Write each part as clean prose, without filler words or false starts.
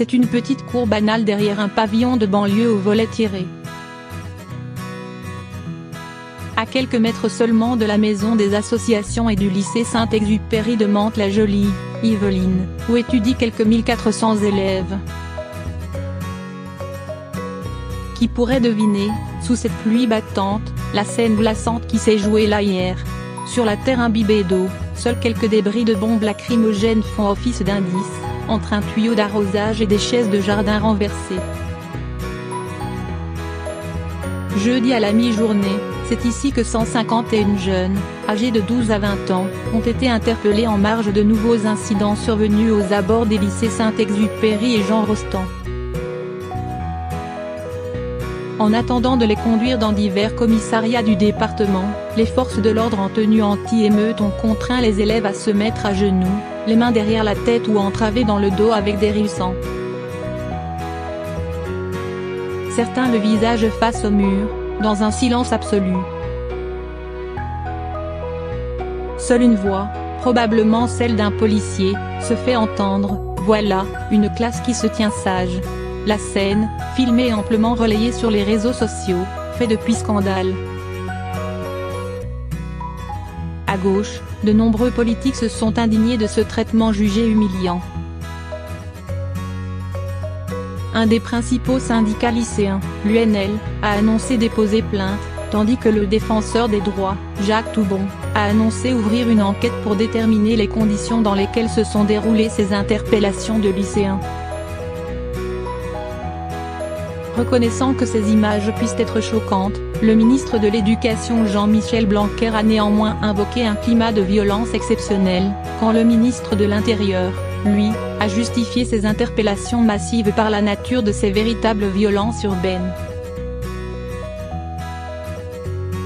C'est une petite cour banale derrière un pavillon de banlieue aux volets tirés. À quelques mètres seulement de la maison des associations et du lycée Saint-Exupéry de Mantes-la-Jolie, Yvelines, où étudient quelques 1400 élèves. Qui pourrait deviner, sous cette pluie battante, la scène glaçante qui s'est jouée là hier. Sur la terre imbibée d'eau, seuls quelques débris de bombes lacrymogènes font office d'indices, entre un tuyau d'arrosage et des chaises de jardin renversées. Jeudi à la mi-journée, c'est ici que 151 jeunes, âgés de 12 à 20 ans, ont été interpellés en marge de nouveaux incidents survenus aux abords des lycées Saint-Exupéry et Jean Rostand. En attendant de les conduire dans divers commissariats du département, les forces de l'ordre en tenue anti-émeute ont contraint les élèves à se mettre à genoux, les mains derrière la tête ou entravés dans le dos avec des rissons. Certains le visage face au mur, dans un silence absolu. Seule une voix, probablement celle d'un policier, se fait entendre. Voilà, une classe qui se tient sage. La scène, filmée et amplement relayée sur les réseaux sociaux, fait depuis scandale. À gauche, de nombreux politiques se sont indignés de ce traitement jugé humiliant. Un des principaux syndicats lycéens, l'UNL, a annoncé déposer plainte, tandis que le défenseur des droits, Jacques Toubon, a annoncé ouvrir une enquête pour déterminer les conditions dans lesquelles se sont déroulées ces interpellations de lycéens. Reconnaissant que ces images puissent être choquantes, le ministre de l'Éducation Jean-Michel Blanquer a néanmoins invoqué un climat de violence exceptionnel, quand le ministre de l'Intérieur, lui, a justifié ces interpellations massives par la nature de ces véritables violences urbaines.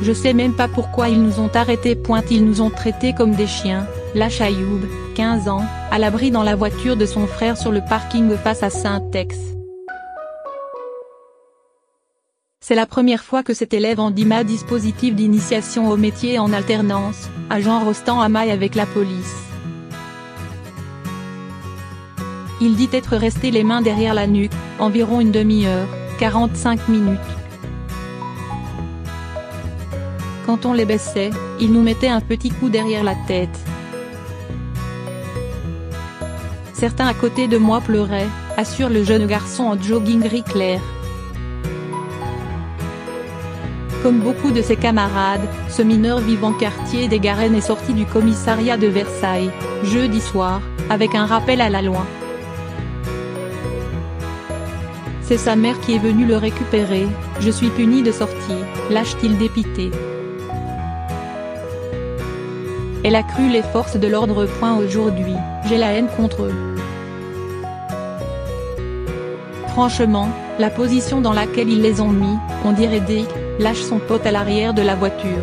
Je sais même pas pourquoi ils nous ont arrêtés. Ils nous ont traités comme des chiens, lâche Ayoub, 15 ans, à l'abri dans la voiture de son frère sur le parking face à Saint-Ex. C'est la première fois que cet élève en DIMA, dispositif d'initiation au métier en alternance, à Jean Rostand amaille avec la police. Il dit être resté les mains derrière la nuque, environ une demi-heure, 45 minutes. Quand on les baissait, il nous mettait un petit coup derrière la tête. Certains à côté de moi pleuraient, assure le jeune garçon en jogging gris clair. Comme beaucoup de ses camarades, ce mineur vivant quartier des Garennes est sorti du commissariat de Versailles, jeudi soir, avec un rappel à la loi. C'est sa mère qui est venue le récupérer. Je suis puni de sortir, lâche-t-il dépité. Elle a cru les forces de l'ordre. Aujourd'hui, j'ai la haine contre eux. Franchement, la position dans laquelle ils les ont mis, on dirait Dick, lâche son pote à l'arrière de la voiture.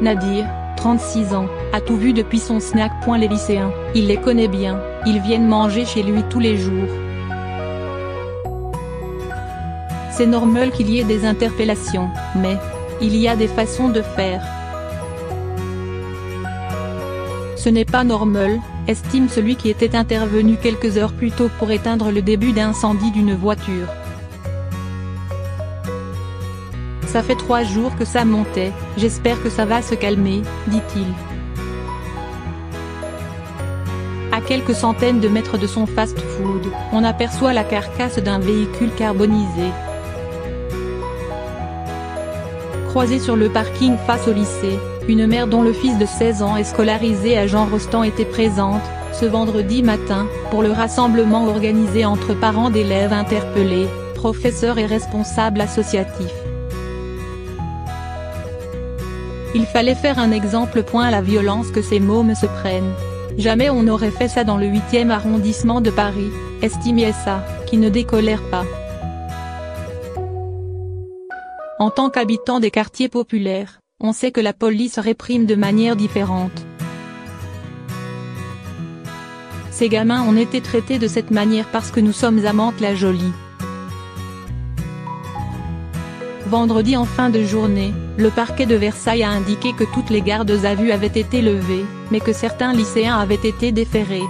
Nadir, 36 ans, a tout vu depuis son snack. Les lycéens, il les connaît bien, ils viennent manger chez lui tous les jours. C'est normal qu'il y ait des interpellations, mais il y a des façons de faire. Ce n'est pas normal, estime celui qui était intervenu quelques heures plus tôt pour éteindre le début d'incendie d'une voiture. Ça fait 3 jours que ça montait, j'espère que ça va se calmer, dit-il. À quelques centaines de mètres de son fast-food, on aperçoit la carcasse d'un véhicule carbonisé. Croisée sur le parking face au lycée, une mère dont le fils de 16 ans est scolarisé à Jean Rostand était présente, ce vendredi matin, pour le rassemblement organisé entre parents d'élèves interpellés, professeurs et responsables associatifs. Il fallait faire un exemple. La violence que ces mômes se prennent. Jamais on n'aurait fait ça dans le 8e arrondissement de Paris, estime SA, qui ne décolère pas. En tant qu'habitant des quartiers populaires, on sait que la police réprime de manière différente. Ces gamins ont été traités de cette manière parce que nous sommes à Mantes-la-Jolie. Vendredi en fin de journée, le parquet de Versailles a indiqué que toutes les gardes à vue avaient été levées, mais que certains lycéens avaient été déférés.